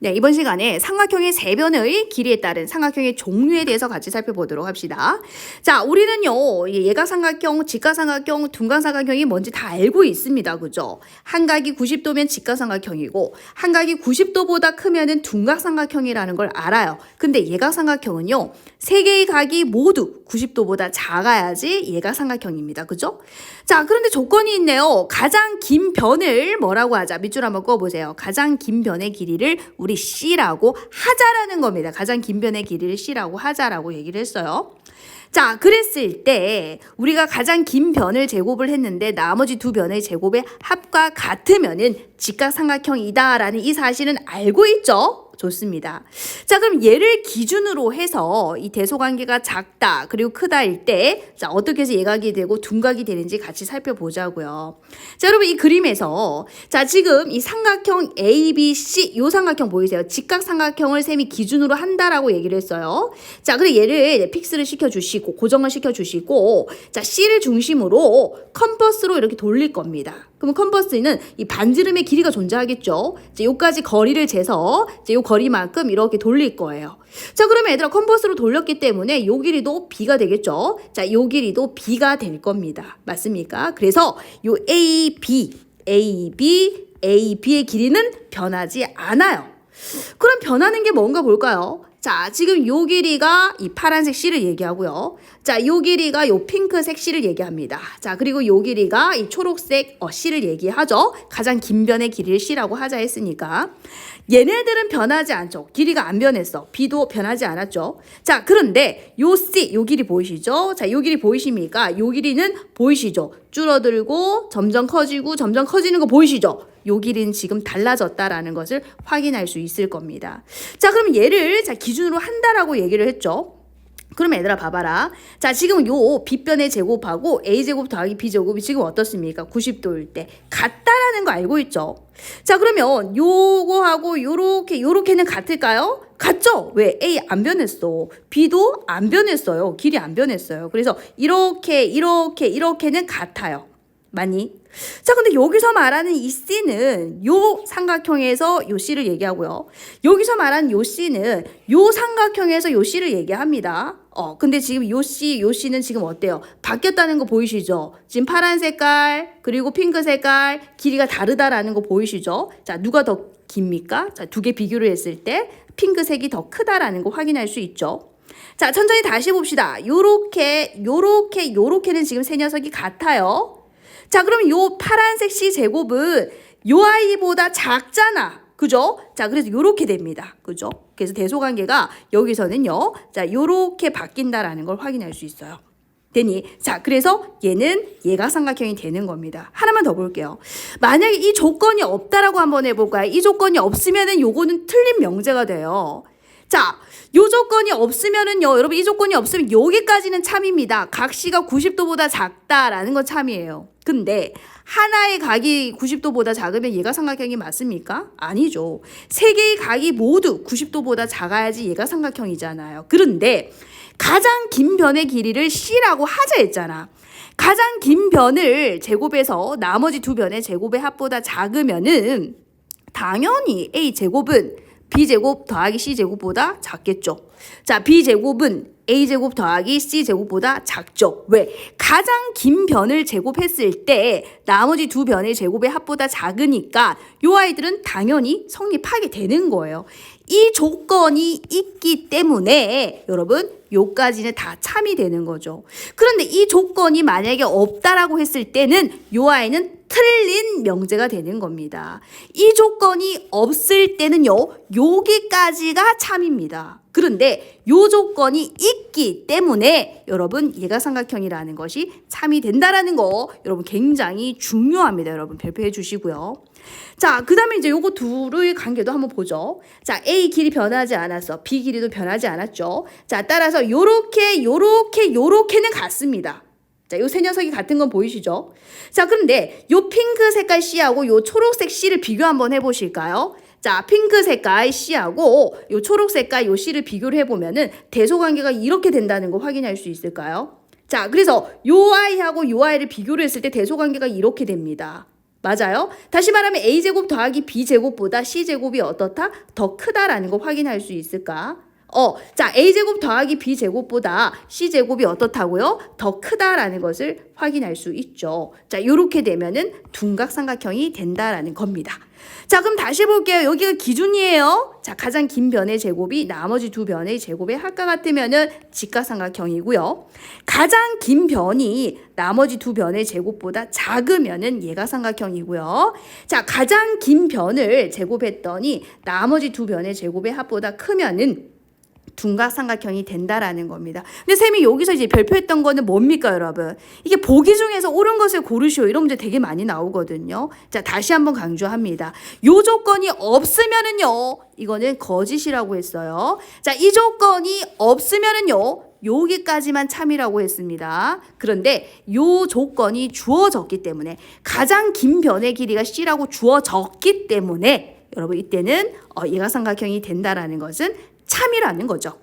네, 이번 시간에 삼각형의 세변의 길이에 따른 삼각형의 종류에 대해서 같이 살펴보도록 합시다. 자, 우리는요, 예각삼각형, 직각삼각형, 둔각삼각형이 뭔지 다 알고 있습니다. 그죠? 한각이 90도면 직각삼각형이고, 한각이 90도보다 크면은 둔각삼각형이라는 걸 알아요. 근데 예각삼각형은요, 세 개의 각이 모두 90도보다 작아야지 예각삼각형입니다. 그죠? 자, 그런데 조건이 있네요. 가장 긴 변을 뭐라고 하자? 밑줄 한번 그어보세요. 가장 긴 변의 길이를 우리 C라고 하자라는 겁니다. 가장 긴 변의 길이를 C라고 하자라고 얘기를 했어요. 자, 그랬을 때 우리가 가장 긴 변을 제곱을 했는데 나머지 두 변의 제곱의 합과 같으면은 직각삼각형이다라는 이 사실은 알고 있죠? 좋습니다. 자, 그럼 얘를 기준으로 해서 이 대소관계가 작다 그리고 크다일 때 자, 어떻게 해서 예각이 되고 둔각이 되는지 같이 살펴보자고요. 자, 여러분 이 그림에서 자, 지금 이 삼각형 ABC 요 삼각형 보이세요? 직각삼각형을 셈이 기준으로 한다라고 얘기를 했어요. 자, 그리고 얘를 픽스를 시켜주시고 고정을 시켜주시고 자, C를 중심으로 컴퍼스로 이렇게 돌릴 겁니다. 그럼 컴퍼스는 이 반지름의 길이가 존재하겠죠. 이제 요까지 거리를 재서 이제 요 거리만큼 이렇게 돌릴 거예요. 자, 그러면 얘들아 컴퍼스로 돌렸기 때문에 요 길이도 B가 되겠죠. 자, 요 길이도 B가 될 겁니다. 맞습니까? 그래서 요 AB의 길이는 변하지 않아요. 그럼 변하는 게 뭔가 볼까요? 자, 지금 요 길이가 이 파란색 C를 얘기하고요. 자, 요 길이가 요 핑크색 C를 얘기합니다. 자, 그리고 요 길이가 이 초록색 C를 얘기하죠. 가장 긴 변의 길이를 C라고 하자 했으니까. 얘네들은 변하지 않죠. 길이가 안 변했어. B도 변하지 않았죠. 자, 그런데 요 C, 요 길이 보이시죠? 자, 요 길이 보이십니까? 요 길이는 보이시죠? 줄어들고 점점 커지고 점점 커지는 거 보이시죠? 요 길이는 지금 달라졌다라는 것을 확인할 수 있을 겁니다. 자, 그럼 얘를 자, 기준으로 한다라고 얘기를 했죠. 그럼 얘들아 봐봐라. 자, 지금 요 B변의 제곱하고 A제곱 더하기 B제곱이 지금 어떻습니까? 90도일 때 같다라는 거 알고 있죠? 자, 그러면 요거하고 요렇게는 같을까요? 같죠? 왜? A 안 변했어. B도 안 변했어요. 길이 안 변했어요. 그래서 이렇게는 같아요. 맞니? 자, 근데 여기서 말하는 이 C는 요 삼각형에서 요 C를 얘기하고요. 여기서 말하는 요 C는 요 삼각형에서 요 C를 얘기합니다. 근데 지금 요 C는 지금 어때요? 바뀌었다는 거 보이시죠? 지금 파란 색깔, 그리고 핑크 색깔, 길이가 다르다라는 거 보이시죠? 자, 누가 더 깁니까? 자, 두 개 비교를 했을 때 핑크색이 더 크다라는 거 확인할 수 있죠. 자, 천천히 다시 봅시다. 요렇게는 지금 세 녀석이 같아요. 자, 그럼 요 파란색 C 제곱은 요 아이보다 작잖아. 그죠? 자, 그래서 요렇게 됩니다. 그죠? 그래서 대소관계가 여기서는요. 자, 요렇게 바뀐다라는 걸 확인할 수 있어요. 되니? 자, 그래서 얘는 예각삼각형이 되는 겁니다. 하나만 더 볼게요. 만약에 이 조건이 없다라고 한번 해볼까요? 이 조건이 없으면은 요거는 틀린 명제가 돼요. 자, 요 조건이 없으면은요, 여러분 이 조건이 없으면 여기까지는 참입니다. 각 C가 90도보다 작다라는 건 참이에요. 근데 하나의 각이 90도보다 작으면 예각삼각형이 맞습니까? 아니죠. 세 개의 각이 모두 90도보다 작아야지 예각삼각형이잖아요. 그런데 가장 긴 변의 길이를 C라고 하자 했잖아. 가장 긴 변을 제곱해서 나머지 두 변의 제곱의 합보다 작으면은 당연히 A제곱은 B제곱 더하기 C제곱보다 작겠죠. 자, B제곱은 A제곱 더하기 C제곱보다 작죠. 왜? 가장 긴 변을 제곱했을 때 나머지 두 변의 제곱의 합보다 작으니까 요 아이들은 당연히 성립하게 되는 거예요. 이 조건이 있기 때문에 여러분 요까지는 다 참이 되는 거죠. 그런데 이 조건이 만약에 없다라고 했을 때는 요 아이는 틀린 명제가 되는 겁니다. 이 조건이 없을 때는요, 여기까지가 참입니다. 그런데 요 조건이 있기 때문에 여러분 예각삼각형이라는 것이 참이 된다라는 거 여러분 굉장히 중요합니다. 여러분 별표해 주시고요. 자, 그 다음에 이제 요거 둘의 관계도 한번 보죠. 자, A 길이 변하지 않았어. B 길이도 변하지 않았죠. 자, 따라서 요렇게는 같습니다. 자, 요 세 녀석이 같은 건 보이시죠? 자, 그런데 요 핑크 색깔 C하고 요 초록색 C를 비교 한번 해보실까요? 자, 핑크 색깔 C하고 요 초록 색깔 요 C를 비교를 해보면은 대소관계가 이렇게 된다는 거 확인할 수 있을까요? 자, 그래서 요 아이하고 요 아이를 비교를 했을 때 대소관계가 이렇게 됩니다. 맞아요. 다시 말하면 a제곱 더하기 b제곱보다 c제곱이 어떻다? 더 크다라는 거 확인할 수 있을까? 자, a제곱 더하기 b제곱보다 c제곱이 어떻다고요? 더 크다라는 것을 확인할 수 있죠. 자, 이렇게 되면은 둔각삼각형이 된다라는 겁니다. 자, 그럼 다시 볼게요. 여기가 기준이에요. 자, 가장 긴 변의 제곱이 나머지 두 변의 제곱의 합과 같으면은 직각삼각형이고요. 가장 긴 변이 나머지 두 변의 제곱보다 작으면은 예각삼각형이고요. 자, 가장 긴 변을 제곱했더니 나머지 두 변의 제곱의 합보다 크면은 둔각삼각형이 된다라는 겁니다. 근데 쌤이 여기서 이제 별표했던 거는 뭡니까, 여러분? 이게 보기 중에서 옳은 것을 고르시오. 이런 문제 되게 많이 나오거든요. 자, 다시 한번 강조합니다. 요 조건이 없으면은요, 이거는 거짓이라고 했어요. 자, 이 조건이 없으면은요, 여기까지만 참이라고 했습니다. 그런데 요 조건이 주어졌기 때문에 가장 긴 변의 길이가 C라고 주어졌기 때문에 여러분 이때는 예각삼각형이 된다라는 것은 참이라는 거죠.